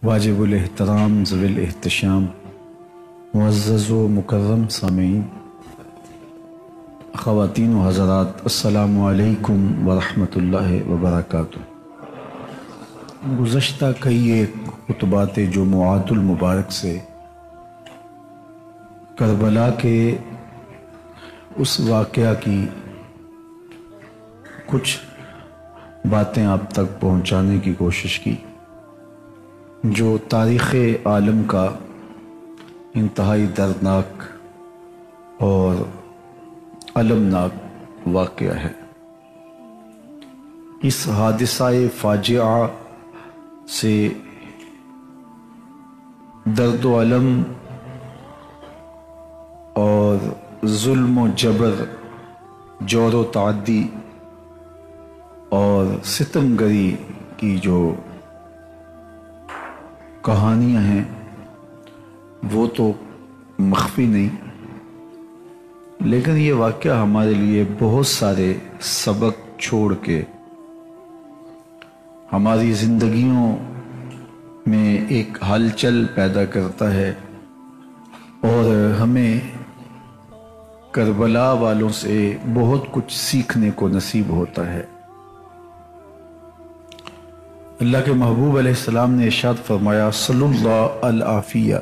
واجب الاحترام ذوی الاحتشام معزز و مکرم سامعین، خواتین و حضرات، السلام علیکم ورحمۃ اللہ وبرکاتہ۔ گزشتہ کئی ایک خطبات جمعات المبارک سے کربلا کے اس واقعہ کی کچھ باتیں آپ تک پہنچانے کی کوشش کی جو تاریخ عالم کا انتہائی دردناک اور المناک واقعہ ہے۔ اس حادثہ فاجعہ سے درد و الم اور ظلم و جبر، جور و تعدی اور ستم گری کی جو کہانیاں ہیں وہ تو مخفی نہیں، لیکن یہ واقعہ ہمارے لیے بہت سارے سبق چھوڑ کے ہماری زندگیوں میں ایک ہلچل پیدا کرتا ہے اور ہمیں کربلا والوں سے بہت کچھ سیکھنے کو نصیب ہوتا ہے۔ اللہ کے محبوب علیہ السلام نے ارشاد فرمایا، صلی اللہ العافیہ،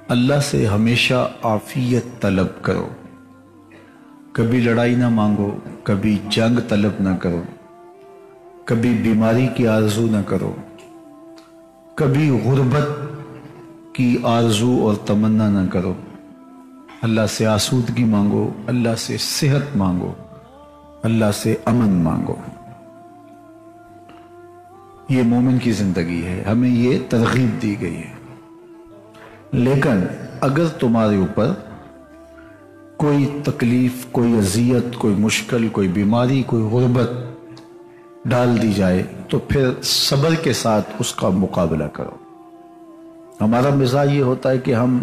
اللہ سے ہمیشہ عافیت طلب کرو، کبھی لڑائی نہ مانگو، کبھی جنگ طلب نہ کرو، کبھی بیماری کی آرزو نہ کرو، کبھی غربت کی آرزو اور تمنا نہ کرو۔ اللہ سے آسودگی مانگو، اللہ سے صحت مانگو، اللہ سے امن مانگو۔ یہ مومن کی زندگی ہے، ہمیں یہ ترغیب دی گئی ہے۔ لیکن اگر تمہارے اوپر کوئی تکلیف، کوئی اذیت، کوئی مشکل، کوئی بیماری، کوئی غربت ڈال دی جائے تو پھر صبر کے ساتھ اس کا مقابلہ کرو۔ ہمارا مزاج یہ ہوتا ہے کہ ہم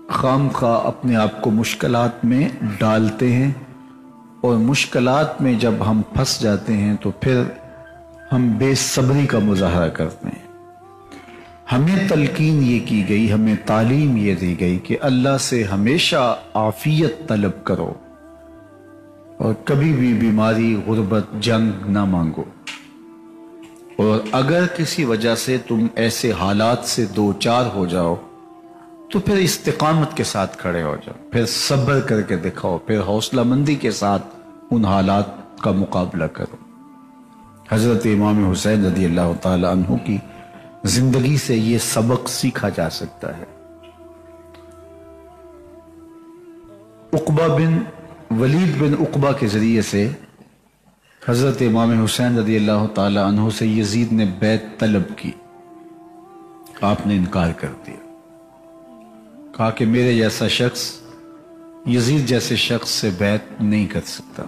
خام خواہ اپنے آپ کو مشکلات میں ڈالتے ہیں، اور مشکلات میں جب ہم پھنس جاتے ہیں تو پھر ہم بے صبری کا مظاہرہ کرتے ہیں۔ ہمیں تلقین یہ کی گئی، ہمیں تعلیم یہ دی گئی کہ اللہ سے ہمیشہ عافیت طلب کرو اور کبھی بھی بیماری، غربت، جنگ نہ مانگو، اور اگر کسی وجہ سے تم ایسے حالات سے دوچار ہو جاؤ تو پھر استقامت کے ساتھ کھڑے ہو جاؤ، پھر صبر کر کے دکھاؤ، پھر حوصلہ مندی کے ساتھ ان حالات کا مقابلہ کرو۔ حضرت امام حسین رضی اللہ تعالی عنہ کی زندگی سے یہ سبق سیکھا جا سکتا ہے۔ ولید بن عقبہ کے ذریعے سے حضرت امام حسین رضی اللہ تعالی عنہ سے یزید نے بیعت طلب کی، آپ نے انکار کر دیا، کہا کہ میرے جیسا شخص یزید جیسے شخص سے بیعت نہیں کر سکتا۔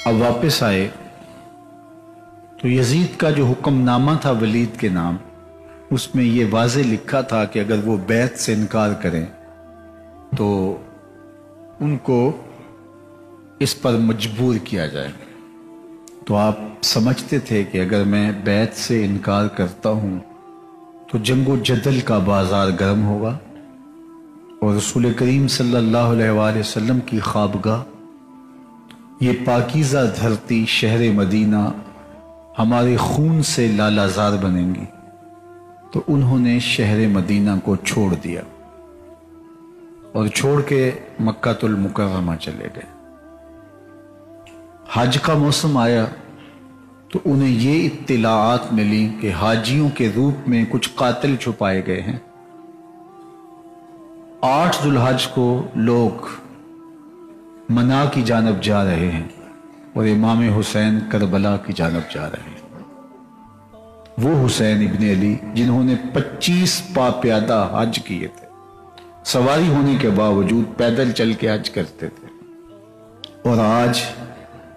اب واپس آئے تو یزید کا جو حکم نامہ تھا ولید کے نام، اس میں یہ واضح لکھا تھا کہ اگر وہ بیعت سے انکار کریں تو ان کو اس پر مجبور کیا جائے۔ تو آپ سمجھتے تھے کہ اگر میں بیعت سے انکار کرتا ہوں تو جنگ و جدل کا بازار گرم ہوگا، اور رسول کریم صلی اللہ علیہ وآلہ وسلم کی خوابگاہ، یہ پاکیزہ دھرتی شہر مدینہ ہمارے خون سے لالازار بنیں گی۔ تو انہوں نے شہر مدینہ کو چھوڑ دیا اور چھوڑ کے مکہ المکرمہ چلے گئے۔ حج کا موسم آیا تو انہیں یہ اطلاعات ملی کہ حاجیوں کے روپ میں کچھ قاتل چھپائے گئے ہیں۔ 8 ذو الحج کو لوگ منا کی جانب جا رہے ہیں اور امام حسین کربلا کی جانب جا رہے ہیں۔ وہ حسین ابن علی جنہوں نے 25 پا پیادہ حج کیے تھے، سواری ہونے کے باوجود پیدل چل کے حج کرتے تھے، اور آج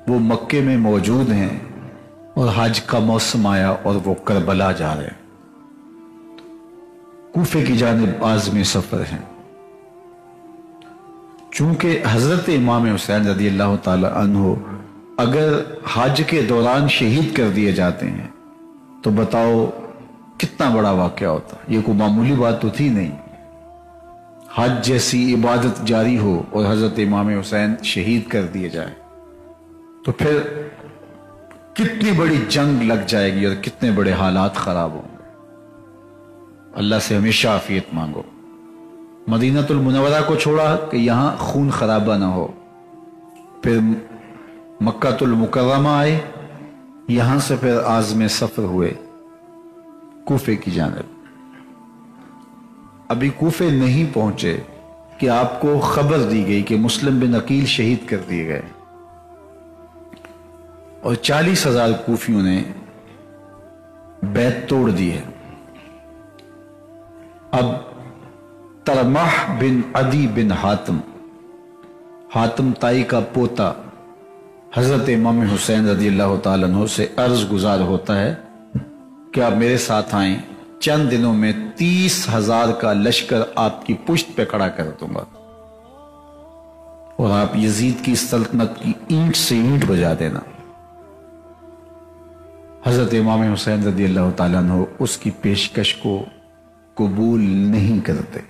وہ مکے میں موجود ہیں اور حج کا موسم آیا اور وہ کربلا جا رہے ہیں، کوفے کی جانب عازم سفر ہیں۔ چونکہ حضرت امام حسین رضی اللہ تعالی عنہ اگر حج کے دوران شہید کر دیے جاتے ہیں تو بتاؤ کتنا بڑا واقعہ ہوتا. یہ کوئی معمولی بات تو تھی نہیں. حج جیسی عبادت جاری ہو اور حضرت امام حسین شہید کر دیے جائے تو پھر کتنی بڑی جنگ لگ جائے گی اور کتنے بڑے حالات خراب ہوں گے. اللہ سے ہمیشہ عافیت مانگو. مدینہ المنورہ کو چھوڑا کہ یہاں خون خرابہ نہ ہو. پھر مکہ المکرمہ آئے, یہاں سے پھر عازم سفر ہوئے کوفے کی جانب. ابھی کوفے نہیں پہنچے کہ آپ کو خبر دی گئی کہ مسلم بن عقیل شہید کر دیے گئے اور 40,000 کوفیوں نے بیعت توڑ دی ہے. اب ترمح بن عدی بن حاتم تائی کا پوتا حضرت امام حسین رضی اللہ تعالیٰ عنہ سے عرض گزار ہوتا ہے کہ آپ میرے ساتھ آئیں, چند دنوں میں 30,000 کا لشکر آپ کی پشت پہ کھڑا کر دوں گا اور آپ یزید کی سلطنت کی اینٹ سے اینٹ بجا دینا. حضرت امام حسین رضی اللہ تعالیٰ عنہ اس کی پیشکش کو قبول نہیں کرتے,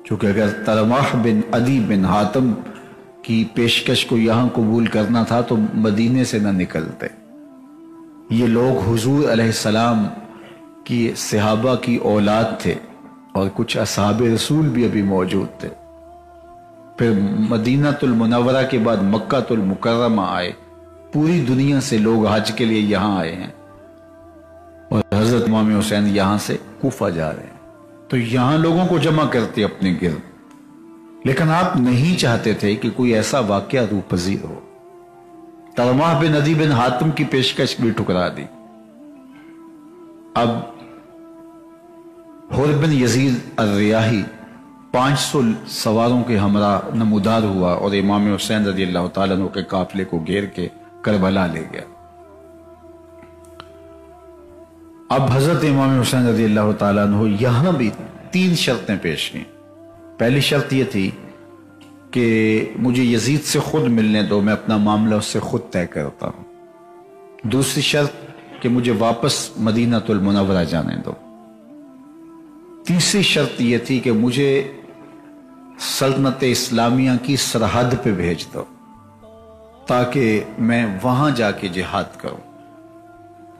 چونکہ اگر ترمح بن عدی بن حاتم کی پیشکش کو یہاں قبول کرنا تھا تو مدینے سے نہ نکلتے. یہ لوگ حضور علیہ السلام کی صحابہ کی اولاد تھے اور کچھ اصحاب رسول بھی ابھی موجود تھے. پھر مدینہ المنورہ کے بعد مکہ المکرمہ آئے. پوری دنیا سے لوگ حج کے لیے یہاں آئے ہیں اور حضرت امام حسین یہاں سے کوفہ جا رہے ہیں, تو یہاں لوگوں کو جمع کرتے اپنے گرد. لیکن آپ نہیں چاہتے تھے کہ کوئی ایسا واقعہ روح پذیر ہو. ترمح بن عدی بن حاتم کی پیشکش بھی ٹھکرا دی. اب حر بن یزید الریاحی 500 سواروں کے ہمراہ نمودار ہوا اور امام حسین رضی اللہ تعالیٰ عنہ کے قافلے کو گھیر کے کربلا لے گیا. اب حضرت امام حسین رضی اللہ تعالیٰ عنہ یہاں بھی 3 شرطیں پیش کی. پہلی شرط یہ تھی کہ مجھے یزید سے خود ملنے دو, میں اپنا معاملہ اس سے خود طے کرتا ہوں. دوسری شرط کہ مجھے واپس مدینہ المنورہ جانے دو. تیسری شرط یہ تھی کہ مجھے سلطنت اسلامیہ کی سرحد پہ بھیج دو تاکہ میں وہاں جا کے جہاد کروں.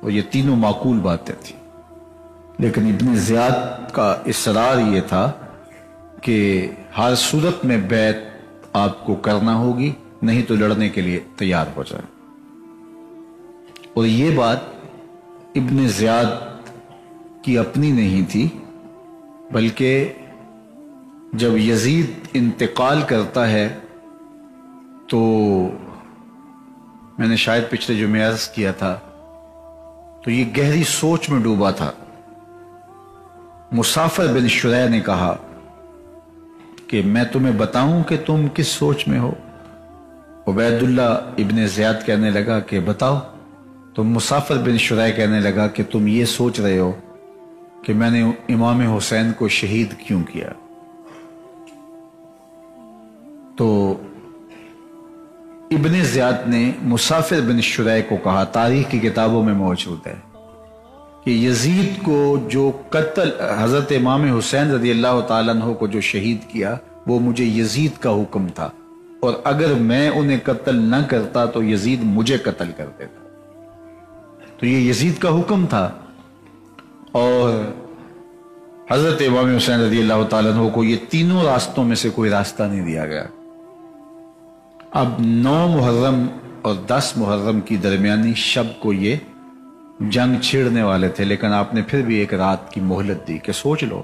اور یہ تینوں معقول باتیں تھیں, لیکن ابن زیاد کا اصرار یہ تھا کہ ہر صورت میں بیعت آپ کو کرنا ہوگی, نہیں تو لڑنے کے لیے تیار ہو جائے. اور یہ بات ابن زیاد کی اپنی نہیں تھی, بلکہ جب یزید انتقال کرتا ہے تو میں نے شاید پچھلے جمعے عرض کیا تھا, تو یہ گہری سوچ میں ڈوبا تھا. مسافر بن شریح نے کہا کہ میں تمہیں بتاؤں کہ تم کس سوچ میں ہو. عبید اللہ ابن زیاد کہنے لگا کہ بتاؤ. تو مسافر بن شریح کہنے لگا کہ تم یہ سوچ رہے ہو کہ میں نے امام حسین کو شہید کیوں کیا. تو ابن زیاد نے مسافر بن شریح کو کہا, تاریخ کی کتابوں میں موجود ہے, کہ یزید کو جو قتل حضرت امام حسین رضی اللہ تعالیٰ عنہ کو جو شہید کیا وہ مجھے یزید کا حکم تھا, اور اگر میں انہیں قتل نہ کرتا تو یزید مجھے قتل کر دیتا. تو یہ یزید کا حکم تھا اور حضرت امام حسین رضی اللہ تعالیٰ عنہ کو یہ تینوں راستوں میں سے کوئی راستہ نہیں دیا گیا. اب 9 محرم اور 10 محرم کی درمیانی شب کو یہ جنگ چھیڑنے والے تھے, لیکن آپ نے پھر بھی ایک رات کی مہلت دی کہ سوچ لو,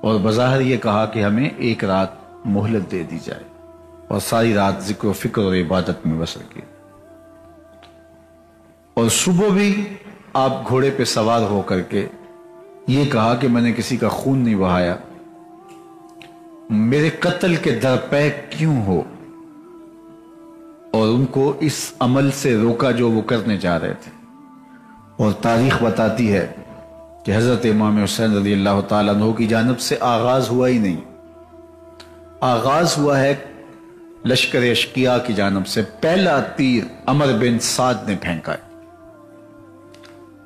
اور بظاہر یہ کہا کہ ہمیں ایک رات مہلت دے دی جائے, اور ساری رات ذکر و فکر اور عبادت میں بسر کی. اور صبح بھی آپ گھوڑے پہ سوار ہو کر کے یہ کہا کہ میں نے کسی کا خون نہیں بہایا, میرے قتل کے درپے کیوں ہو, اور ان کو اس عمل سے روکا جو وہ کرنے جا رہے تھے. اور تاریخ بتاتی ہے کہ حضرت امام حسین رضی اللہ تعالیٰ عنہ کی جانب سے آغاز ہوا ہی نہیں, آغاز ہوا ہے لشکر اشقیاء کی جانب سے. پہلا تیر عمر بن سعد نے پھینکا ہے.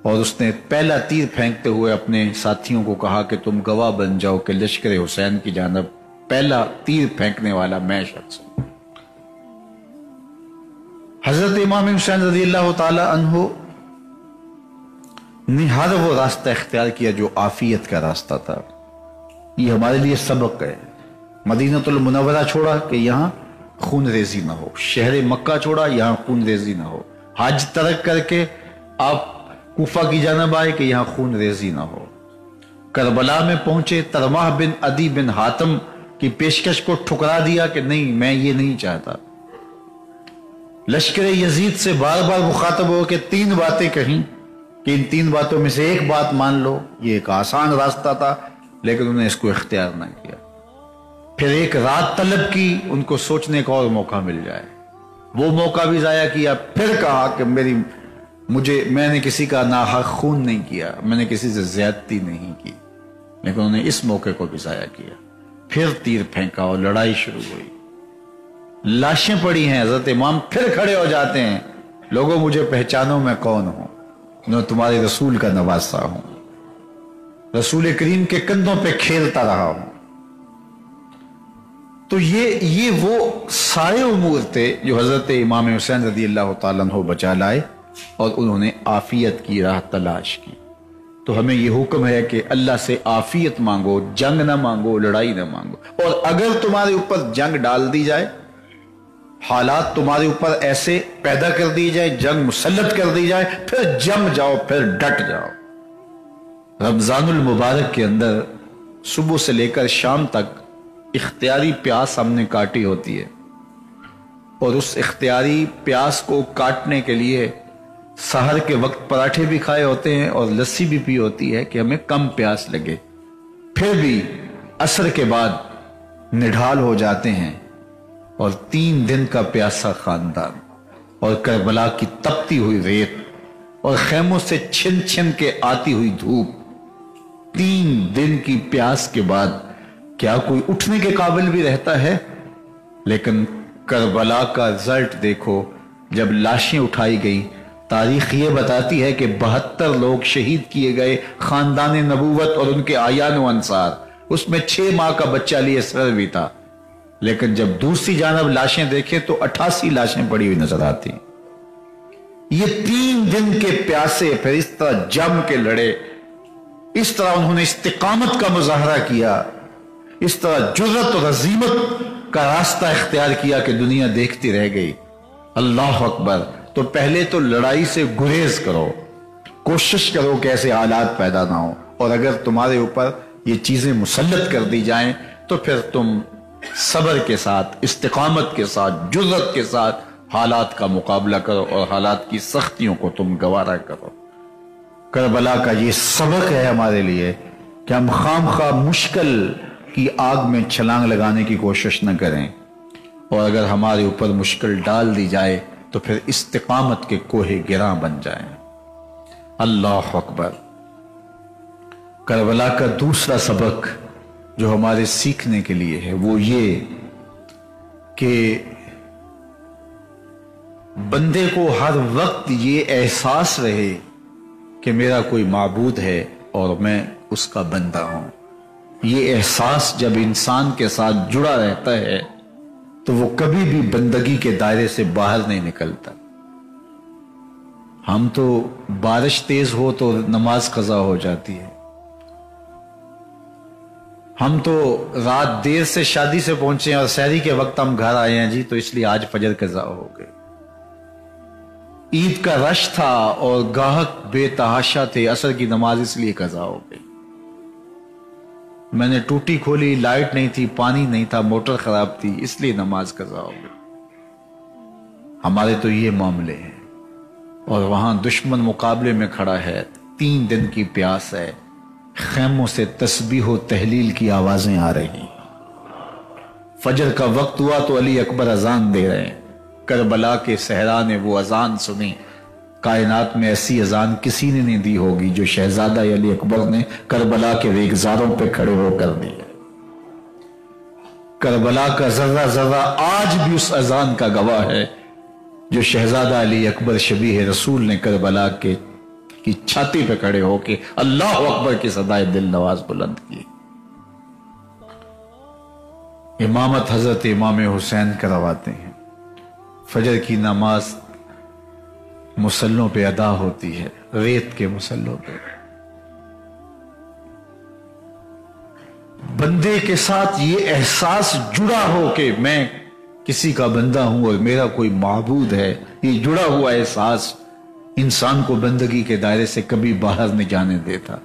اور اس نے پہلا تیر پھینکتے ہوئے اپنے ساتھیوں کو کہا کہ تم گواہ بن جاؤ کہ لشکر حسین کی جانب پہلا تیر پھینکنے والا میں شخص ہوں۔ حضرت امام حسین رضی اللہ تعالی عنہ نے ہر وہ راستہ اختیار کیا جو عافیت کا راستہ تھا۔ یہ ہمارے لیے سبق ہے۔ مدینہ المنورہ چھوڑا کہ یہاں خون ریزی نہ ہو، شہر مکہ چھوڑا یہاں خون ریزی نہ ہو، حج ترک کر کے آپ کوفہ کی جانب آئے کہ یہاں خون ریزی نہ ہو، کربلا میں پہنچے، ترماح بن عدی بن حاتم کی پیشکش کو ٹھکرا دیا کہ نہیں، میں یہ نہیں چاہتا۔ لشکر یزید سے بار بار مخاطب ہو کے 3 باتیں کہیں کہ ان 3 باتوں میں سے ایک بات مان لو۔ یہ ایک آسان راستہ تھا لیکن انہیں اس کو اختیار نہ کیا۔ پھر ایک رات طلب کی ان کو سوچنے کا اور موقع مل جائے، وہ موقع بھی ضائع کیا۔ پھر کہا کہ میں نے کسی کا ناحق خون نہیں کیا، میں نے کسی سے زیادتی نہیں کی، لیکن انہوں نے اس موقع کو بھی ضائع کیا۔ پھر تیر پھینکا اور لڑائی شروع ہوئی، لاشیں پڑی ہیں، حضرت امام پھر کھڑے ہو جاتے ہیں، لوگوں مجھے پہچانو میں کون ہوں، میں تمہارے رسول کا نواسا ہوں، رسول کریم کے کندھوں پہ کھیلتا رہا ہوں۔ تو یہ وہ سارے امور تھے جو حضرت امام حسین رضی اللہ تعالیٰ عنہ بچا لائے اور انہوں نے عافیت کی راہ تلاش کی۔ تو ہمیں یہ حکم ہے کہ اللہ سے عافیت مانگو، جنگ نہ مانگو، لڑائی نہ مانگو۔ اور اگر تمہارے اوپر جنگ ڈال دی جائے، حالات تمہارے اوپر ایسے پیدا کر دی جائے، جنگ مسلط کر دی جائے، پھر جم جاؤ، پھر ڈٹ جاؤ۔ رمضان المبارک کے اندر صبح سے لے کر شام تک اختیاری پیاس ہم نے کاٹی ہوتی ہے، اور اس اختیاری پیاس کو کاٹنے کے لیے سحر کے وقت پراٹھے بھی کھائے ہوتے ہیں اور لسی بھی پی ہوتی ہے کہ ہمیں کم پیاس لگے۔ پھر بھی عصر کے بعد نڈھال ہو جاتے ہیں، اور 3 دن کا پیاسا خاندان اور کربلا کی تپتی ہوئی ریت اور خیموں سے چھن چھن کے آتی ہوئی دھوپ، 3 دن کی پیاس کے بعد کیا کوئی اٹھنے کے قابل بھی رہتا ہے؟ لیکن کربلا کا رزلٹ دیکھو، جب لاشیں اٹھائی گئی، تاریخ یہ بتاتی ہے کہ 72 لوگ شہید کیے گئے، خاندان نبوت اور ان کے اعیان و انصار، اس میں 6 ماہ کا بچہ لیے سر بھی تھا۔ لیکن جب دوسری جانب لاشیں دیکھیں تو 88 لاشیں پڑی ہوئی نظر آتی۔ یہ 3 دن کے پیاسے پھر اس طرح جم کے لڑے، اس طرح انہوں نے استقامت کا مظاہرہ کیا، اس طرح جرأت اور عزیمت کا راستہ اختیار کیا کہ دنیا دیکھتی رہ گئی۔ اللہ اکبر۔ تو پہلے تو لڑائی سے گریز کرو، کوشش کرو کہ ایسے حالات پیدا نہ ہو، اور اگر تمہارے اوپر یہ چیزیں مسلط کر دی جائیں تو پھر تم صبر کے ساتھ، استقامت کے ساتھ، جرأت کے ساتھ حالات کا مقابلہ کرو اور حالات کی سختیوں کو تم گوارا کرو۔ کربلا کا یہ سبق ہے ہمارے لیے کہ ہم خام خواہ مشکل کی آگ میں چھلانگ لگانے کی کوشش نہ کریں، اور اگر ہمارے اوپر مشکل ڈال دی جائے تو پھر استقامت کے کوہ گراں بن جائیں۔ اللہ اکبر۔ کربلا کا دوسرا سبق جو ہمارے سیکھنے کے لیے ہے وہ یہ کہ بندے کو ہر وقت یہ احساس رہے کہ میرا کوئی معبود ہے اور میں اس کا بندہ ہوں۔ یہ احساس جب انسان کے ساتھ جڑا رہتا ہے تو وہ کبھی بھی بندگی کے دائرے سے باہر نہیں نکلتا۔ ہم تو بارش تیز ہو تو نماز قضا ہو جاتی ہے، ہم تو رات دیر سے شادی سے پہنچے ہیں اور سحری کے وقت ہم گھر آئے ہیں جی تو اس لیے آج فجر قضا ہو گئے۔ عید کا رش تھا اور گاہک بے تحاشا تھے، عصر کی نماز اس لیے قضا ہو گئی۔ میں نے ٹوٹی کھولی، لائٹ نہیں تھی، پانی نہیں تھا، موٹر خراب تھی، اس لیے نماز قضا ہو گئی۔ ہمارے تو یہ معاملے ہیں، اور وہاں دشمن مقابلے میں کھڑا ہے، 3 دن کی پیاس ہے، خیموں سے تسبیح و تحلیل کی آوازیں آ رہی۔ فجر کا وقت ہوا تو علی اکبر اذان دے رہے ہیں۔ کربلا کے صحرا نے وہ اذان سنی، کائنات میں ایسی اذان کسی نے نہیں دی ہوگی جو شہزادہ علی اکبر نے کربلا کے ریگزاروں پہ کھڑے ہو کر دی ہے۔ کربلا کا ذرہ ذرہ آج بھی اس اذان کا گواہ ہے جو شہزادہ علی اکبر شبیہ رسول نے کربلا کے کی چھاتی پہ کھڑے ہو کے اللہ اکبر کی صدائے دل نواز بلند کی. امامت حضرت امام حسین کرواتے ہیں. فجر کی نماز مسلوں پہ ادا ہوتی ہے، ریت کے مسلوں پہ. بندے کے ساتھ یہ احساس جڑا ہو کہ میں کسی کا بندہ ہوں اور میرا کوئی معبود ہے، یہ جڑا ہوا احساس انسان کو بندگی کے دائرے سے کبھی باہر نہیں جانے دیتا.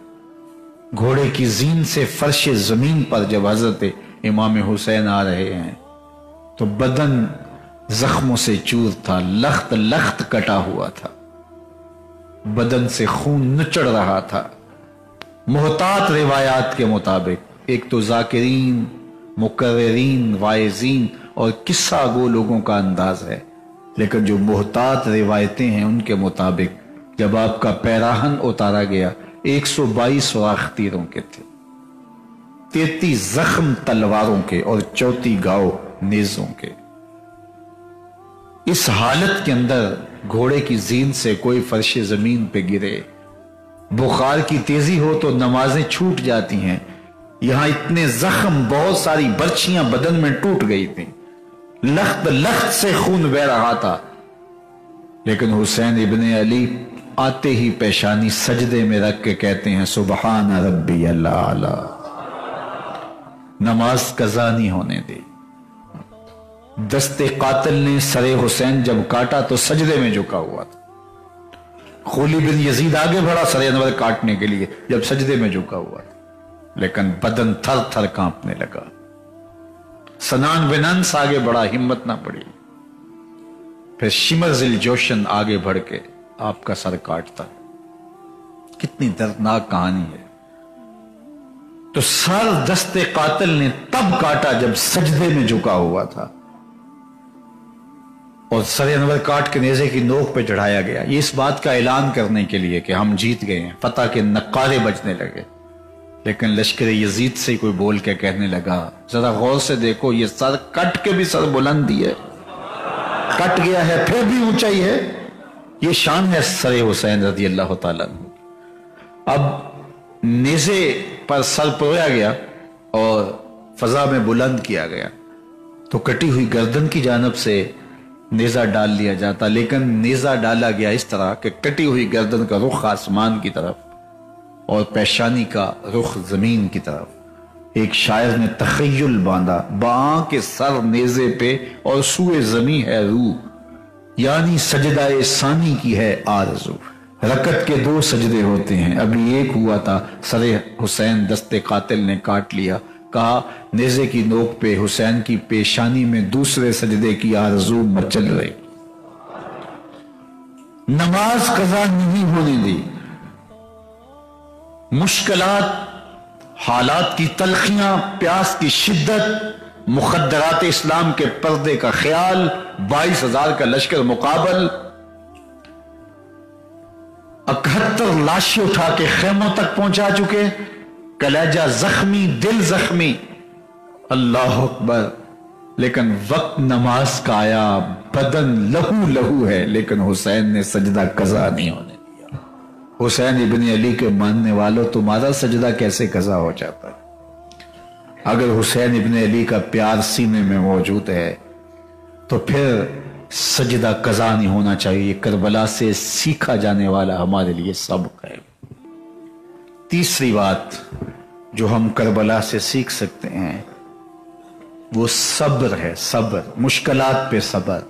گھوڑے کی زین سے فرش زمین پر جب حضرت امام حسین آ رہے ہیں تو بدن زخموں سے چور تھا، لخت لخت کٹا ہوا تھا، بدن سے خون نچڑ رہا تھا. محتاط روایات کے مطابق ایک تو ذاکرین، مقررین، واعظین اور قصہ گو لوگوں کا انداز ہے، لیکن جو محتاط روایتیں ہیں ان کے مطابق جب آپ کا پیراہن اتارا گیا 122 سوراخ تیروں کے تھے، 33 زخم تلواروں کے اور 34 گاؤ نیزوں کے. اس حالت کے اندر گھوڑے کی زین سے کوئی فرش زمین پہ گرے، بخار کی تیزی ہو تو نمازیں چھوٹ جاتی ہیں. یہاں اتنے زخم، بہت ساری برچیاں بدن میں ٹوٹ گئی تھیں، لخت لخت سے خون بہ رہا تھا، لیکن حسین ابن علی آتے ہی پیشانی سجدے میں رکھ کے کہتے ہیں سبحان ربی الاعلی. نماز قضا نہیں ہونے دی. دست قاتل نے سر حسین جب کاٹا تو سجدے میں جھکا ہوا تھا. خولی بن یزید آگے بڑھا سر انور کاٹنے کے لیے جب سجدے میں جھکا ہوا تھا، لیکن بدن تھر تھر کانپنے لگا. سنان بن انس آگے بڑھا، ہمت نہ پڑی. پھر شمر ذل جوشن آگے بڑھ کے آپ کا سر کاٹتا. کتنی دردناک کہانی ہے. تو سر دست قاتل نے تب کاٹا جب سجدے میں جھکا ہوا تھا، اور سر انور کاٹ کے نیزے کی نوک پہ چڑھایا گیا. یہ اس بات کا اعلان کرنے کے لیے کہ ہم جیت گئے ہیں، فتح کے نقارے بجنے لگے. لیکن لشکر یزید سے کوئی بول کے کہنے لگا ذرا غور سے دیکھو، یہ سر کٹ کے بھی سر بلندی ہے، کٹ گیا ہے پھر بھی اونچائی ہے. یہ شان ہے سر حسین رضی اللہ تعالیٰ عنہ. اب نیزے پر سر پرویا گیا اور فضا میں بلند کیا گیا تو کٹی ہوئی گردن کی جانب سے نیزہ ڈال لیا جاتا، لیکن نیزہ ڈالا گیا اس طرح کہ کٹی ہوئی گردن کا رخ آسمان کی طرف اور پیشانی کا رخ زمین کی طرف. ایک شاعر نے تخیل باندھا، باں کے سر نیزے پہ اور سوئے زمین ہے روح، یعنی سجدہ ثانی کی ہے آرزو. رکعت کے 2 سجدے ہوتے ہیں، ابھی ایک ہوا تھا، سر حسین دست قاتل نے کاٹ لیا. کہا نیزے کی نوک پہ حسین کی پیشانی میں دوسرے سجدے کی آرزو مچل رہی. نماز قضا نہیں ہونے دی. مشکلات، حالات کی تلخیاں، پیاس کی شدت، مخدرات اسلام کے پردے کا خیال، 22,000 کا لشکر مقابل، 71 لاشیں اٹھا کے خیموں تک پہنچا چکے، کلیجہ زخمی، دل زخمی. اللہ اکبر. لیکن وقت نماز کا آیا، بدن لہو لہو ہے، لیکن حسین نے سجدہ قضا نہیں ہونے دیا. حسین ابن علی کے ماننے والوں، تمہارا سجدہ کیسے قضا ہو جاتا ہے؟ اگر حسین ابن علی کا پیار سینے میں موجود ہے تو پھر سجدہ قضا نہیں ہونا چاہیے. یہ کربلا سے سیکھا جانے والا ہمارے لیے سبق ہے. تیسری بات جو ہم کربلا سے سیکھ سکتے ہیں وہ صبر ہے. صبر، مشکلات پہ صبر.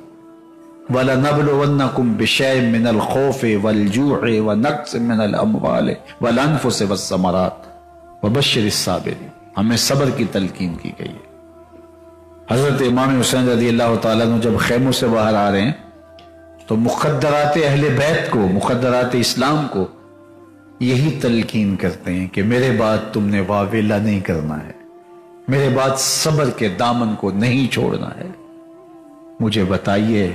وَلَنَبْلُوَنَّكُمْ بِشَيْءٍ مِّنَ الْخَوْفِ وَالْجُوعِ وَنَقْصٍ مِّنَ الْأَمْوَالِ وَالْأَنفُسِ وَالثَّمَرَاتِ وَبَشِّرِ الصَّابِرِينَ. ہمیں صبر کی تلقین کی گئی ہے. حضرت امام حسین رضی اللہ تعالیٰ عنہ جب خیموں سے باہر آ رہے ہیں تو مخدرات اہل بیت کو، مخدرات اسلام کو یہی تلقین کرتے ہیں کہ میرے بعد تم نے واویلہ نہیں کرنا ہے، میرے بعد صبر کے دامن کو نہیں چھوڑنا ہے. مجھے بتائیے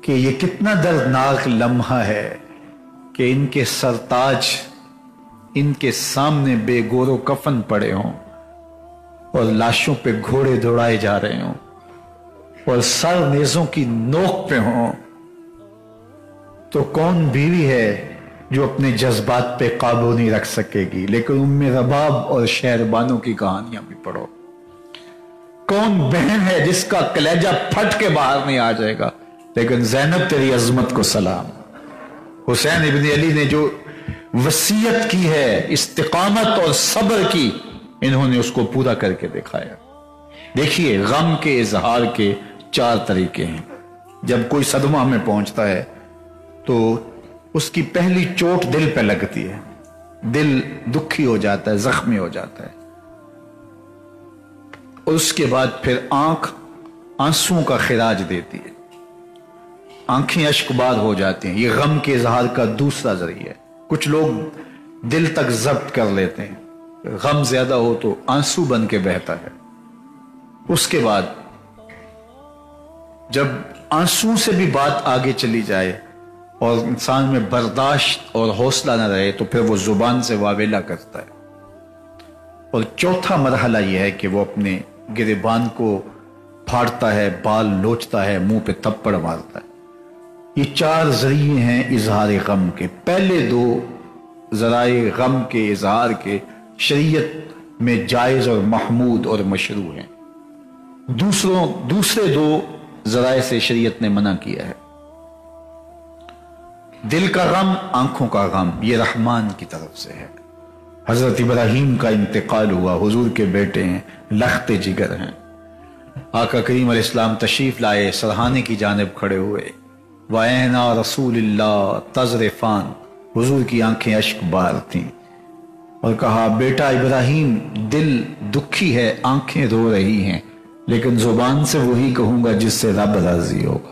کہ یہ کتنا دردناک لمحہ ہے کہ ان کے سرتاج ان کے سامنے بے گور و کفن پڑے ہوں اور لاشوں پہ گھوڑے دوڑائے جا رہے ہوں اور سر نیزوں کی نوک پہ ہوں. تو کون بیوی ہے جو اپنے جذبات پہ قابو نہیں رکھ سکے گی، لیکن ام رباب اور شہربانوں کی کہانیاں بھی پڑھو۔ کون بہن ہے جس کا کلیجہ پھٹ کے باہر نہیں آ جائے گا؟ لیکن زینب تیری عظمت کو سلام۔ حسین ابن علی نے جو وصیت کی ہے استقامت اور صبر کی، انہوں نے اس کو پورا کر کے دکھایا۔ دیکھیے غم کے اظہار کے 4 طریقے ہیں۔ جب کوئی صدمہ ہمیں پہنچتا ہے تو اس کی پہلی چوٹ دل پہ لگتی ہے، دل دکھی ہو جاتا ہے، زخمی ہو جاتا ہے، اور اس کے بعد پھر آنکھ آنسوں کا خراج دیتی ہے، آنکھیں اشکبار ہو جاتی ہیں۔ یہ غم کے اظہار کا دوسرا ذریعہ ہے۔ کچھ لوگ دل تک ضبط کر لیتے ہیں، غم زیادہ ہو تو آنسو بن کے بہتا ہے۔ اس کے بعد جب آنسو سے بھی بات آگے چلی جائے اور انسان میں برداشت اور حوصلہ نہ رہے تو پھر وہ زبان سے واویلا کرتا ہے۔ اور چوتھا مرحلہ یہ ہے کہ وہ اپنے گریبان کو پھاڑتا ہے، بال نوچتا ہے، منہ پہ تھپڑ مارتا ہے۔ یہ 4 ذریعے ہیں اظہار غم کے۔ پہلے 2 ذرائع غم کے اظہار کے شریعت میں جائز اور محمود اور مشروع ہیں، دوسرے 2 ذرائع سے شریعت نے منع کیا ہے۔ دل کا غم، آنکھوں کا غم، یہ رحمان کی طرف سے ہے۔ حضرت ابراہیم کا انتقال ہوا، حضور کے بیٹے ہیں، لخت جگر ہیں۔ آقا کریم علیہ السلام تشریف لائے، سرہانے کی جانب کھڑے ہوئے، وَعَيْنَا رسول اللہ تذرفان، حضور کی آنکھیں اشک بار تھیں، اور کہا بیٹا ابراہیم دل دکھی ہے، آنکھیں رو رہی ہیں، لیکن زبان سے وہی کہوں گا جس سے رب راضی ہوگا۔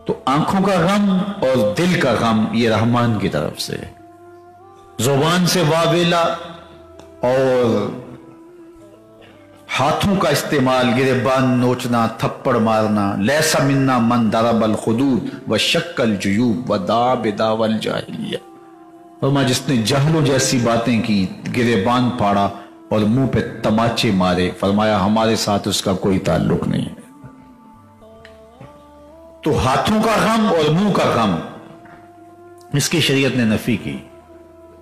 تو آنکھوں کا غم اور دل کا غم یہ رحمان کی طرف سے ہے۔ زبان سے واویلا اور ہاتھوں کا استعمال، گریبان نوچنا، تھپڑ مارنا، لیسا منا من ضرب الخدود وشق الجیوب ودعا بدعوی الجاہلیہ، فرمایا جس نے جہلوں جیسی باتیں کی، گریبان پھاڑا اور منہ پہ تماچے مارے، فرمایا ہمارے ساتھ اس کا کوئی تعلق نہیں ہے۔ تو ہاتھوں کا غم اور منہ کا غم اس کی شریعت نے نفی کی،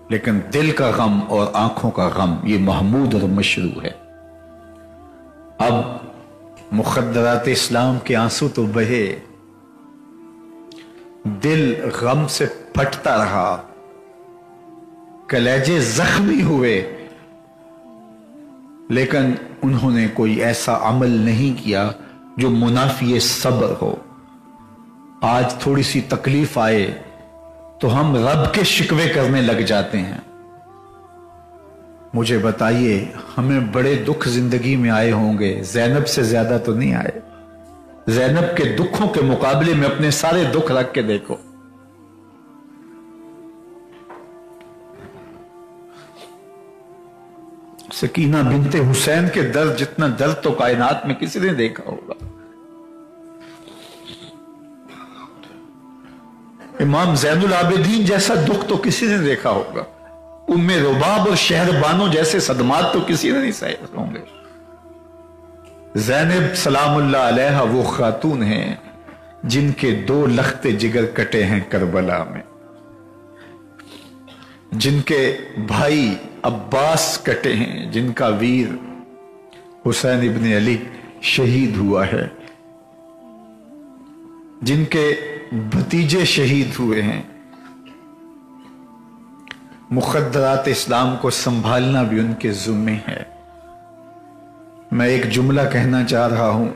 لیکن دل کا غم اور آنکھوں کا غم یہ محمود اور مشروع ہے۔ اب مخدرات اسلام کے آنسو تو بہے، دل غم سے پھٹتا رہا، کلیجے زخمی ہوئے، لیکن انہوں نے کوئی ایسا عمل نہیں کیا جو منافی صبر ہو۔ آج تھوڑی سی تکلیف آئے تو ہم رب کے شکوے کرنے لگ جاتے ہیں۔ مجھے بتائیے ہمیں بڑے دکھ زندگی میں آئے ہوں گے، زینب سے زیادہ تو نہیں آئے؟ زینب کے دکھوں کے مقابلے میں اپنے سارے دکھ رکھ کے دیکھو۔ سکینہ بنت حسین کے درد جتنا درد تو کائنات میں کسی نے دیکھا ہوگا۔ امام زین العابدین جیسا دکھ تو کسی نے دیکھا ہوگا۔ ام رباب اور شہربانوں جیسے صدمات تو کسی نے نہیں سہے ہوں گے۔ زینب سلام اللہ علیہا وہ خاتون ہیں جن کے 2 لخت جگر کٹے ہیں کربلا میں، جن کے بھائی عباس کٹے ہیں، جن کا ویر حسین ابن علی شہید ہوا ہے، جن کے بھتیجے شہید ہوئے ہیں۔ مخدرات اسلام کو سنبھالنا بھی ان کے ذمے ہے۔ میں ایک جملہ کہنا چاہ رہا ہوں،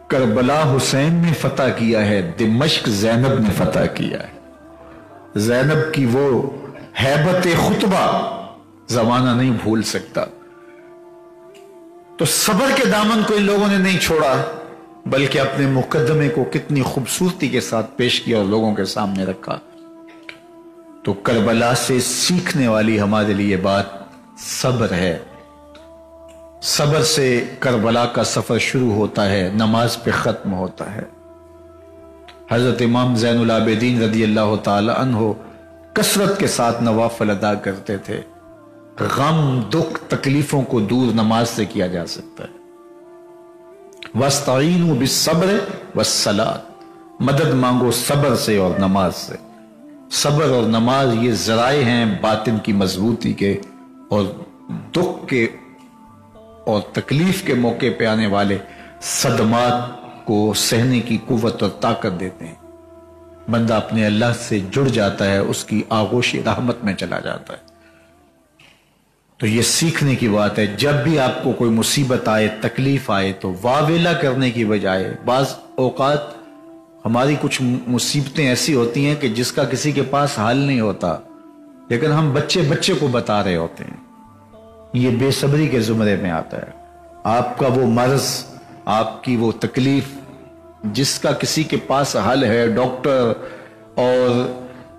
کربلا حسین نے فتح کیا ہے، دمشق زینب نے فتح کیا ہے۔ زینب کی وہ ہیبت خطبہ زمانہ نہیں بھول سکتا۔ تو صبر کے دامن کو ان لوگوں نے نہیں چھوڑا، بلکہ اپنے مقدمے کو کتنی خوبصورتی کے ساتھ پیش کیا اور لوگوں کے سامنے رکھا۔ تو کربلا سے سیکھنے والی ہمارے لیے بات صبر ہے۔ صبر سے کربلا کا سفر شروع ہوتا ہے، نماز پہ ختم ہوتا ہے۔ حضرت امام زین العابدین رضی اللہ تعالی عنہ کثرت کے ساتھ نوافل ادا کرتے تھے۔ غم، دکھ، تکلیفوں کو دور نماز سے کیا جا سکتا ہے۔ وَاسْتَعِينُوا بِالصَّبْرِ وَالصَّلَاةِ، مدد مانگو صبر سے اور نماز سے. صبر اور نماز یہ ذرائع ہیں باطن کی مضبوطی کے اور دکھ کے اور تکلیف کے موقع پہ آنے والے صدمات کو سہنے کی قوت اور طاقت دیتے ہیں. بندہ اپنے اللہ سے جڑ جاتا ہے، اس کی آغوش رحمت میں چلا جاتا ہے. تو یہ سیکھنے کی بات ہے. جب بھی آپ کو کوئی مصیبت آئے، تکلیف آئے، تو واویلا کرنے کی بجائے، بعض اوقات ہماری کچھ مصیبتیں ایسی ہوتی ہیں کہ جس کا کسی کے پاس حل نہیں ہوتا، لیکن ہم بچے کو بتا رہے ہوتے ہیں. یہ بے صبری کے زمرے میں آتا ہے. آپ کا وہ مرض، آپ کی وہ تکلیف جس کا کسی کے پاس حل ہے، ڈاکٹر اور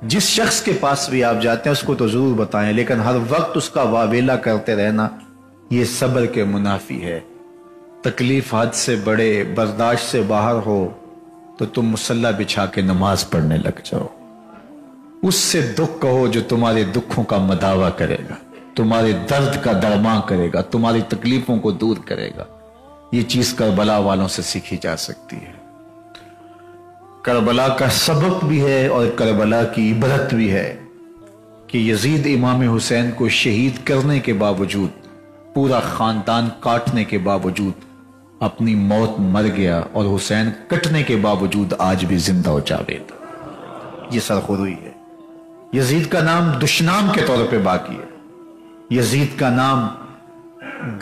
جس شخص کے پاس بھی آپ جاتے ہیں اس کو تو ضرور بتائیں، لیکن ہر وقت اس کا واویلا کرتے رہنا یہ صبر کے منافی ہے. تکلیف حد سے بڑے، برداشت سے باہر ہو تو تم مصلی بچھا کے نماز پڑھنے لگ جاؤ. اس سے دکھ کہو جو تمہارے دکھوں کا مداوا کرے گا، تمہارے درد کا درمان کرے گا، تمہاری تکلیفوں کو دور کرے گا. یہ چیز کربلا والوں سے سیکھی جا سکتی ہے. کربلا کا سبق بھی ہے اور کربلا کی عبرت بھی ہے کہ یزید امام حسین کو شہید کرنے کے باوجود، پورا خاندان کاٹنے کے باوجود اپنی موت مر گیا، اور حسین کٹنے کے باوجود آج بھی زندہ و جاوید. یہ سرخروئی ہے. یزید کا نام دشنام کے طور پہ باقی ہے، یزید کا نام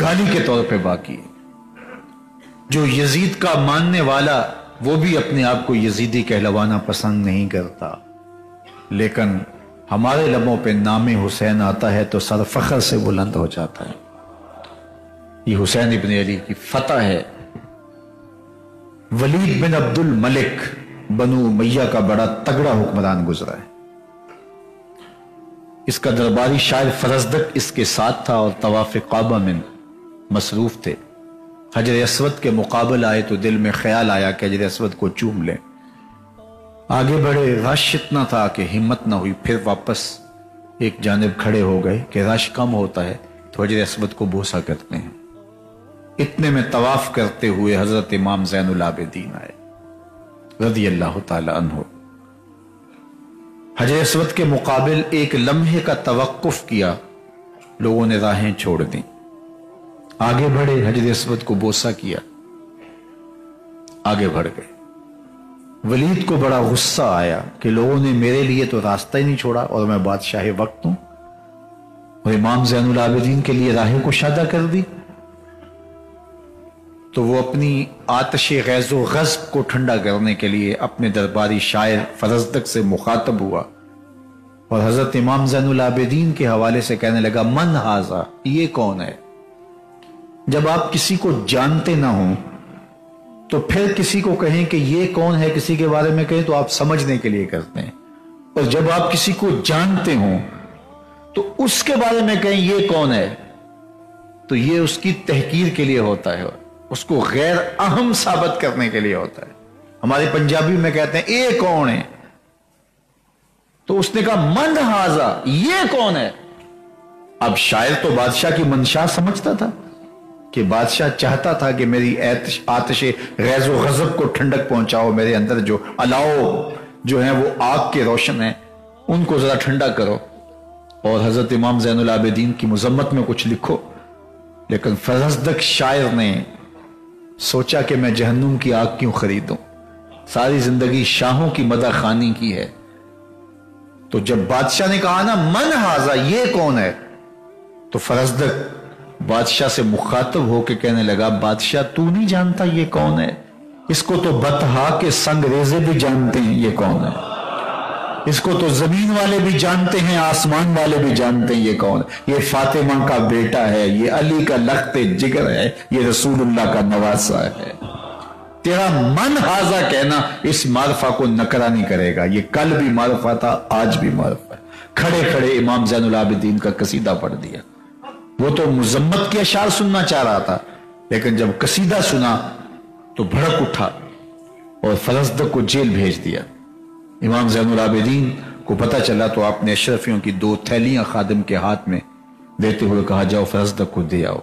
گالی کے طور پہ باقی ہے. جو یزید کا ماننے والا وہ بھی اپنے آپ کو یزیدی کہلوانا پسند نہیں کرتا، لیکن ہمارے لبوں پہ نام حسین آتا ہے تو سر فخر سے بلند ہو جاتا ہے. یہ حسین ابن علی کی فتح ہے. ولید بن عبد الملک بنو امیہ کا بڑا تگڑا حکمران گزرا ہے. اس کا درباری شاعر فرزدق اس کے ساتھ تھا اور طواف کعبہ میں مصروف تھے. حجر اسود کے مقابل آئے تو دل میں خیال آیا کہ حجر اسود کو چوم لیں. آگے بڑھے، رش اتنا تھا کہ ہمت نہ ہوئی، پھر واپس ایک جانب کھڑے ہو گئے کہ رش کم ہوتا ہے تو حجر اسود کو بوسا کرتے ہیں. اتنے میں طواف کرتے ہوئے حضرت امام زین العابدین آئے رضی اللہ تعالی عنہ. حجر اسود کے مقابل ایک لمحے کا توقف کیا، لوگوں نے راہیں چھوڑ دیں، آگے بڑھے، حجر اسود کو بوسا کیا، آگے بڑھ گئے. ولید کو بڑا غصہ آیا کہ لوگوں نے میرے لیے تو راستہ ہی نہیں چھوڑا اور میں بادشاہ وقت ہوں، اور امام زین العابدین کے لیے راہیں کشادہ کر دی. تو وہ اپنی آتش غیظ و غضب کو ٹھنڈا کرنے کے لیے اپنے درباری شاعر فرزدق سے مخاطب ہوا اور حضرت امام زین العابدین کے حوالے سے کہنے لگا، من ھذا، یہ کون ہے؟ جب آپ کسی کو جانتے نہ ہوں تو پھر کسی کو کہیں کہ یہ کون ہے، کسی کے بارے میں کہیں تو آپ سمجھنے کے لیے کرتے ہیں، اور جب آپ کسی کو جانتے ہوں تو اس کے بارے میں کہیں یہ کون ہے تو یہ اس کی تحقیر کے لیے ہوتا ہے، اس کو غیر اہم ثابت کرنے کے لیے ہوتا ہے. ہمارے پنجابی میں کہتے ہیں اے کون ہے، تو اس نے کہا من ھذا، یہ کون ہے. اب شاعر تو بادشاہ کی منشا سمجھتا تھا کہ بادشاہ چاہتا تھا کہ میری آتش غیظ و غضب کو ٹھنڈک پہنچاؤ، میرے اندر جو الاؤ جو ہیں وہ آگ کے روشن ہیں ان کو ذرا ٹھنڈا کرو اور حضرت امام زین العابدین کی مذمت میں کچھ لکھو. لیکن فرزدق شاعر نے سوچا کہ میں جہنم کی آگ کیوں خریدوں، ساری زندگی شاہوں کی مدح خوانی کی ہے. تو جب بادشاہ نے کہا نا من ھذا، یہ کون ہے، تو فرزدق بادشاہ سے مخاطب ہو کے کہنے لگا، بادشاہ تو نہیں جانتا یہ کون ہے؟ اس کو تو بطحا کے سنگ ریزے بھی جانتے ہیں یہ کون ہے، اس کو تو زمین والے بھی جانتے ہیں، آسمان والے بھی جانتے ہیں یہ کون ہے. یہ فاطمہ کا بیٹا ہے، یہ علی کا لخت جگر ہے، یہ رسول اللہ کا نواسا ہے. تیرا من ھذا کہنا اس معرفہ کو نکرا نہیں کرے گا. یہ کل بھی معرفہ تھا، آج بھی معرفہ ہے. کھڑے کھڑے امام زین العابدین کا قصیدہ پڑھ دیا. وہ تو مذمت کے اشعار سننا چاہ رہا تھا، لیکن جب قصیدہ سنا تو بھڑک اٹھا اور فرزدق کو جیل بھیج دیا. امام زین العابدین کو پتہ چلا تو آپ نے اشرفیوں کی 2 تھیلیاں خادم کے ہاتھ میں دیتے ہوئے کہا، جاؤ فرزدق کو دے آؤ.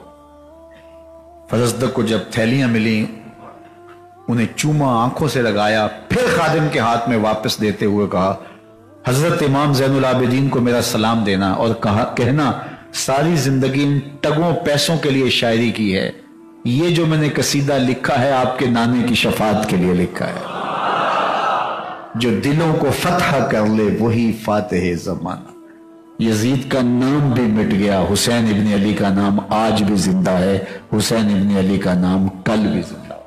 فرزدق کو جب تھیلیاں ملیں انہیں چوما، آنکھوں سے لگایا، پھر خادم کے ہاتھ میں واپس دیتے ہوئے کہا حضرت امام زین العابدین کو میرا سلام دینا اور کہنا ساری زندگی ان ٹگوں پیسوں کے لیے شاعری کی ہے، یہ جو میں نے قصیدہ لکھا ہے آپ کے نانے کی شفاعت کے لیے لکھا ہے، جو دلوں کو فتح کر لے وہی فاتح زمانہ۔ یزید کا نام بھی مٹ گیا، حسین ابن علی کا نام آج بھی زندہ ہے، حسین ابن علی کا نام کل بھی زندہ ہو۔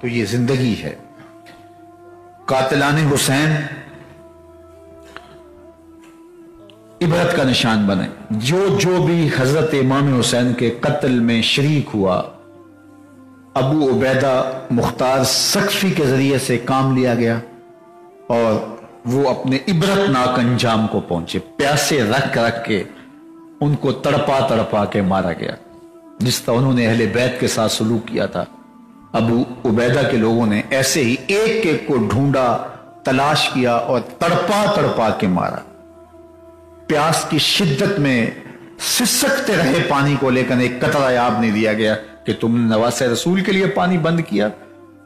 تو یہ زندگی ہے۔ قاتلان حسین عبرت کا نشان بنے۔ جو بھی حضرت امام حسین کے قتل میں شریک ہوا، ابو عبیدہ مختار سقفی کے ذریعے سے کام لیا گیا اور وہ اپنے عبرتناک انجام کو پہنچے۔ پیاسے رکھ رکھ کے ان کو تڑپا تڑپا کے مارا گیا، جس طرح انہوں نے اہل بیت کے ساتھ سلوک کیا تھا۔ ابو عبیدہ کے لوگوں نے ایسے ہی ایک ایک کو ڈھونڈا، تلاش کیا اور تڑپا تڑپا کے مارا۔ پیاس کی شدت میں سسکتے رہے پانی کو، لیکن ایک قطرہ آب نہیں دیا گیا کہ تم نے نواسہ رسول کے لیے پانی بند کیا،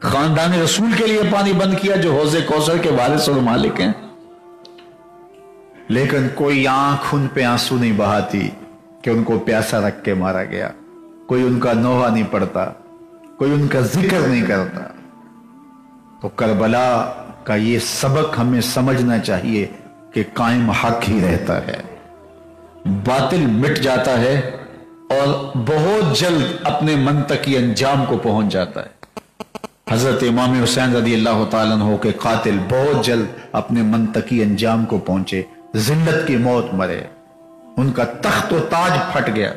خاندان رسول کے لیے پانی بند کیا جو حوض کوثر کے وارث اور مالک ہیں۔ لیکن کوئی آنکھ ان پہ آنسو نہیں بہاتی کہ ان کو پیاسا رکھ کے مارا گیا، کوئی ان کا نوحہ نہیں پڑتا، کوئی ان کا ذکر نہیں کرتا۔ تو کربلا کا یہ سبق ہمیں سمجھنا چاہیے کہ قائم حق ہی رہتا ہے، باطل مٹ جاتا ہے اور بہت جلد اپنے منطقی انجام کو پہنچ جاتا ہے۔ حضرت امام حسین رضی اللہ تعالیٰ عنہ کے قاتل بہت جلد اپنے منطقی انجام کو پہنچے، ذلت کی موت مرے، ان کا تخت و تاج پھٹ گیا۔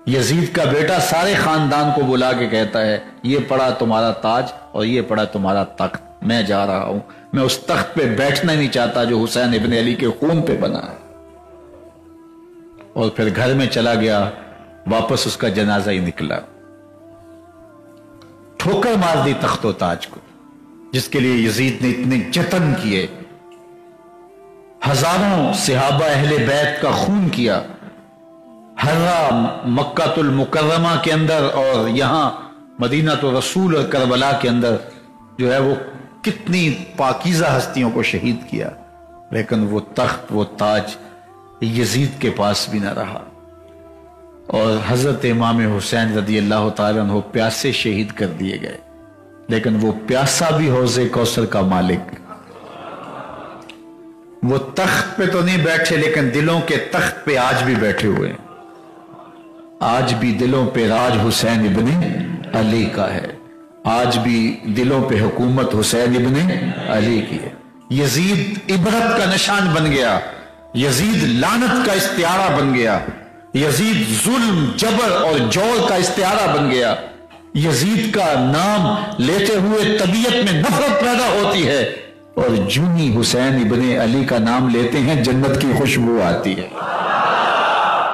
یزید کا بیٹا سارے خاندان کو بلا کے کہتا ہے یہ پڑا تمہارا تاج اور یہ پڑا تمہارا تخت، میں جا رہا ہوں، میں اس تخت پہ بیٹھنا ہی نہیں چاہتا جو حسین ابن علی کے خون پہ بنا ہے۔ اور پھر گھر میں چلا گیا، واپس اس کا جنازہ ہی نکلا، ٹھوکر مار دی تخت و تاج کو، جس کے لیے یزید نے اتنے جتن کیے، ہزاروں صحابہ اہل بیت کا خون کیا، ہررا مکہ المکرمہ کے اندر اور یہاں مدینہ تو رسول اور کربلا کے اندر جو ہے وہ کتنی پاکیزہ ہستیوں کو شہید کیا، لیکن وہ تخت وہ تاج یزید کے پاس بھی نہ رہا۔ اور حضرت امام حسین رضی اللہ تعالیٰ عنہ پیاسے شہید کر دیے گئے، لیکن وہ پیاسا بھی حوض کوثر کا مالک۔ وہ تخت پہ تو نہیں بیٹھے لیکن دلوں کے تخت پہ آج بھی بیٹھے ہوئے ہیں، آج بھی دلوں پہ راج حسین ابن علی کا ہے، آج بھی دلوں پہ حکومت حسین ابن علی کی ہے۔ یزید عبرت کا نشان بن گیا، یزید لعنت کا استعارہ بن گیا، یزید ظلم، جبر اور جور کا استعارہ بن گیا۔ یزید کا نام لیتے ہوئے طبیعت میں نفرت پیدا ہوتی ہے، اور جونی حسین ابن علی کا نام لیتے ہیں جنت کی خوشبو آتی ہے۔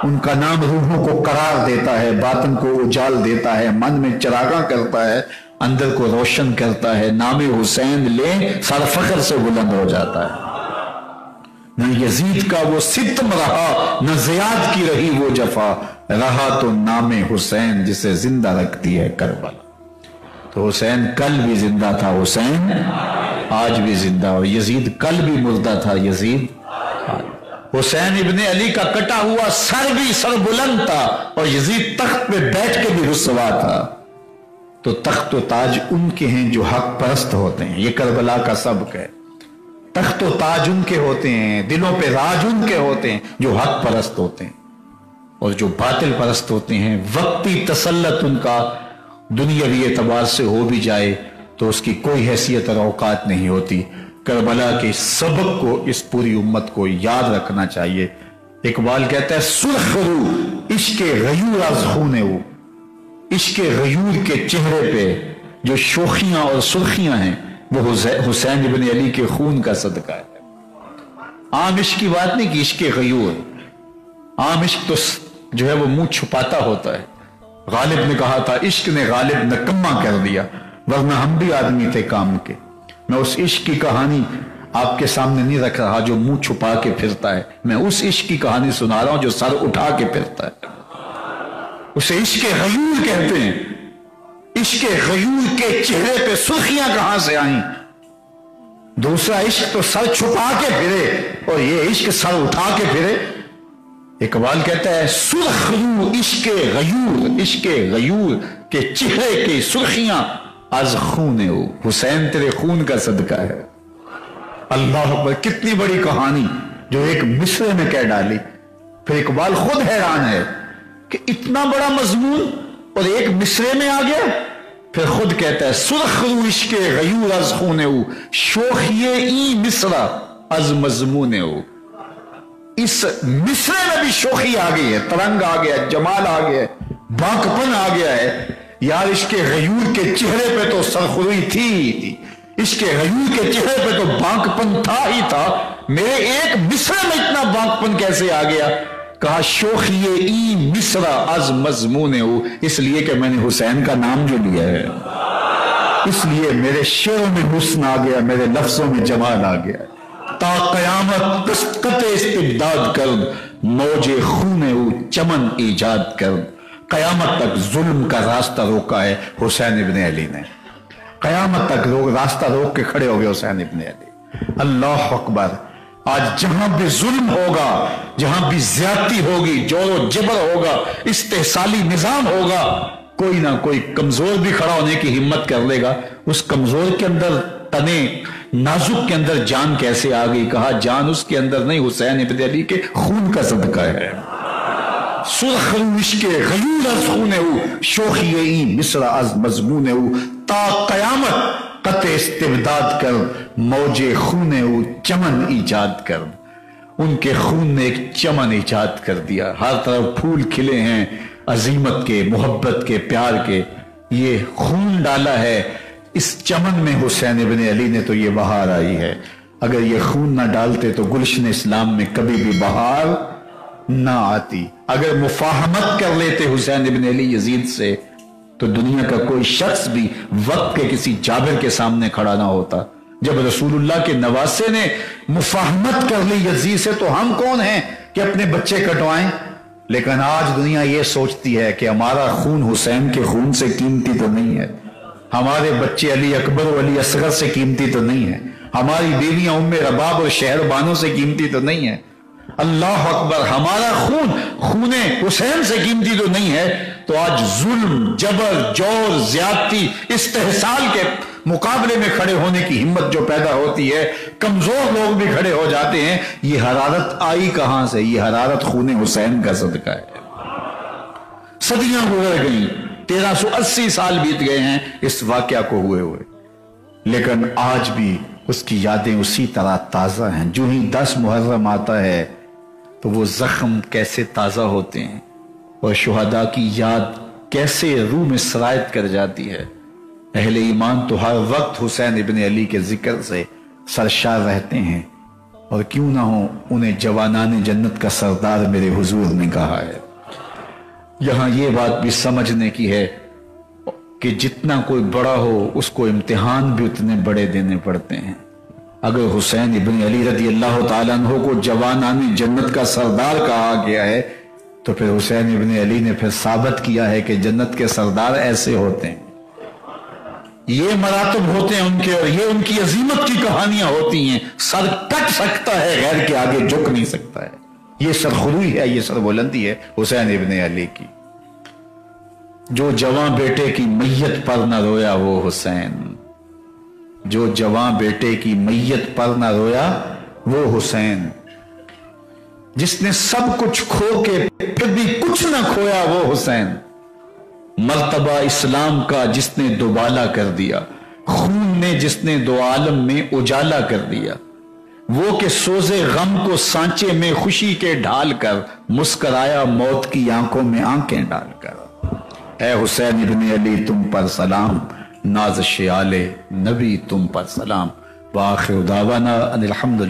ان کا نام روحوں کو قرار دیتا ہے، باطن کو اجال دیتا ہے، من میں چراغاں کرتا ہے، اندر کو روشن کرتا ہے۔ نام حسین لے سر فخر سے بلند ہو جاتا ہے۔ نہ یزید کا وہ ستم رہا، نہ زیاد کی رہی وہ جفا، رہا تو نام حسین جسے زندہ رکھتی ہے کربلا۔ تو حسین کل بھی زندہ تھا، حسین آج بھی زندہ، اور یزید کل بھی مردہ تھا، یزید حسین ابن علی کا کٹا ہوا سر بھی سر بلند تھا، اور یزید تخت پہ بیٹھ کے بھی رسوا تھا۔ تو تخت و تاج ان کے ہیں جو حق پرست ہوتے ہیں، یہ کربلا کا سبق ہے۔ تخت و تاج ان کے ہوتے ہیں، دلوں پہ راج ان کے ہوتے ہیں جو حق پرست ہوتے ہیں، اور جو باطل پرست ہوتے ہیں وقتی تسلط ان کا دنیاوی اعتبار سے ہو بھی جائے تو اس کی کوئی حیثیت اور اوقات نہیں ہوتی۔ کربلا کے سبق کو اس پوری امت کو یاد رکھنا چاہیے۔ اقبال کہتا ہے سرخ رو عشق غیور از خون او، عشق غیور کے چہرے پہ جو شوخیاں اور سرخیاں ہیں وہ حسین ابن علی کے خون کا صدقہ ہے۔ عام عشق کی بات نہیں کہ عشق غیور، عام عشق تو جو ہے وہ منہ چھپاتا ہوتا ہے۔ غالب نے کہا تھا عشق نے غالب نکما کر دیا، ورنہ ہم بھی آدمی تھے کام کے۔ میں اس عشق کی کہانی آپ کے سامنے نہیں رکھ رہا جو منہ چھپا کے پھرتا ہے، میں اس عشق کی کہانی سنا رہا ہوں جو سر اٹھا کے پھرتا ہے، اسے عشق غیور کہتے ہیں۔ عشق غیور کے چہرے پہ سرخیاں کہاں سے آئیں؟ دوسرا عشق تو سر چھپا کے پھرے اور یہ عشق سر اٹھا کے پھرے۔ اقبال کہتا ہے سرخ رو عشق غیور کے چہرے کی سرخیاں از خون ہو، حسین تیرے خون کا صدقہ ہے۔ اللہ اکبر، کتنی بڑی کہانی جو ایک مصرے میں کہہ ڈالی۔ پھر اقبال خود حیران ہے کہ اتنا بڑا مضمون اور ایک مصرے میں آ گیا۔ پھر خود کہتا ہے سرخ رو عشق غیور از خون ہو، شوخی ای مصرا از مضمون ہو۔ اس مصرے میں بھی شوخی آ گئی ہے، ترنگ آ گیا، جمال آ گیا ہے، باکپن آ گیا ہے۔ یار عشق غیور کے چہرے پہ تو سرخروئی تھی، عشق غیور کے چہرے پہ تو باکپن تھا ہی تھا، میرے ایک مصرے میں اتنا باکپن کیسے آ گیا؟ کہا شوخی ای مصرا از مضمون ہو، اس لیے کہ میں نے حسین کا نام جو لیا ہے، اس لیے میرے شعروں میں حسن آ گیا، میرے لفظوں میں جمال آ گیا۔ تا قیامت قطع استبداد کر، موج خون او چمن ایجاد کر۔ قیامت تک ظلم کا راستہ روکا ہے حسین ابن علی نے، قیامت تک لوگ راستہ روک کے کھڑے ہو گئے حسین ابن علی۔ اللہ اکبر، آج جہاں بھی ظلم ہوگا، جہاں بھی زیادتی ہوگی، جور و جبر ہوگا، استحصالی نظام ہوگا، کوئی نہ کوئی کمزور بھی کھڑا ہونے کی ہمت کر لے گا۔ اس کمزور کے اندر تنے نازک کے اندر جان کیسے آ گئی؟ کہا جان اس کے اندر نہیں، حسین ابن علی کے خون کا صدقہ ہے۔ سرخ رو عشق غیور از خون ہو، شوخی ای مصرا از مضمون ہو۔ تا قیامت قطع استبداد کر، موج خون ہو چمن ایجاد کر۔ ان کے خون نے ایک چمن ایجاد کر دیا، ہر طرف پھول کھلے ہیں عظیمت کے، محبت کے، پیار کے۔ یہ خون ڈالا ہے اس چمن میں حسین ابن علی نے تو یہ بہار آئی ہے۔ اگر یہ خون نہ ڈالتے تو گلشن اسلام میں کبھی بھی بہار نہ آتی۔ اگر مفاہمت کر لیتے حسین ابن علی یزید سے تو دنیا کا کوئی شخص بھی وقت کے کسی جابر کے سامنے کھڑا نہ ہوتا۔ جب رسول اللہ کے نواسے نے مفاہمت کر لی یزید سے تو ہم کون ہیں کہ اپنے بچے کٹوائیں؟ لیکن آج دنیا یہ سوچتی ہے کہ ہمارا خون حسین کے خون سے قیمتی تو نہیں ہے، ہمارے بچے علی اکبر و علی اصغر سے قیمتی تو نہیں ہے، ہماری بیویاں ام رباب اور شہر بانو سے قیمتی تو نہیں ہے۔ اللہ اکبر، ہمارا خون حسین سے قیمتی تو نہیں ہے۔ تو آج ظلم، جبر، جور، زیادتی، استحصال کے مقابلے میں کھڑے ہونے کی ہمت جو پیدا ہوتی ہے، کمزور لوگ بھی کھڑے ہو جاتے ہیں۔ یہ حرارت آئی کہاں سے؟ یہ حرارت خون حسین کا صدقہ ہے۔ صدیاں گزر گئیں، 1380 سال بیت گئے ہیں اس واقعہ کو ہوئے، لیکن آج بھی اس کی یادیں اسی طرح تازہ ہیں۔ جو ہی 10 محرم آتا ہے تو وہ زخم کیسے تازہ ہوتے ہیں اور شہداء کی یاد کیسے روح میں سرایت کر جاتی ہے۔ اہل ایمان تو ہر وقت حسین ابن علی کے ذکر سے سرشار رہتے ہیں، اور کیوں نہ ہو، انہیں جوانان جنت کا سردار میرے حضور نے کہا ہے۔ یہاں یہ بات بھی سمجھنے کی ہے کہ جتنا کوئی بڑا ہو اس کو امتحان بھی اتنے بڑے دینے پڑتے ہیں۔ اگر حسین ابن علی رضی اللہ تعالیٰ عنہ کو جوانان جنت کا سردار کہا گیا ہے تو پھر حسین ابن علی نے پھر ثابت کیا ہے کہ جنت کے سردار ایسے ہوتے ہیں، یہ مراتب ہوتے ہیں ان کے، اور یہ ان کی عظیمت کی کہانیاں ہوتی ہیں۔ سر کٹ سکتا ہے، غیر کے آگے جھک نہیں سکتا ہے۔ یہ سرخروئی ہے، یہ سربلندی ہے حسین ابن علی کی۔ جو جواں بیٹے کی میت پر نہ رویا وہ حسین، جو جواں بیٹے کی میت پر نہ رویا وہ حسین، جس نے سب کچھ کھو کے پھر بھی کچھ نہ کھویا وہ حسین، مرتبہ اسلام کا جس نے دوبالا کر دیا، خون نے جس نے دو عالم میں اجالا کر دیا، وہ کہ سوزے غم کو سانچے میں خوشی کے ڈھال کر مسکرایا موت کی آنکھوں میں آنکھیں ڈال کر۔ اے حسین ابن علی تم پر سلام، نازش آل نبی تم پر سلام، وآخر دعوانا ان الحمد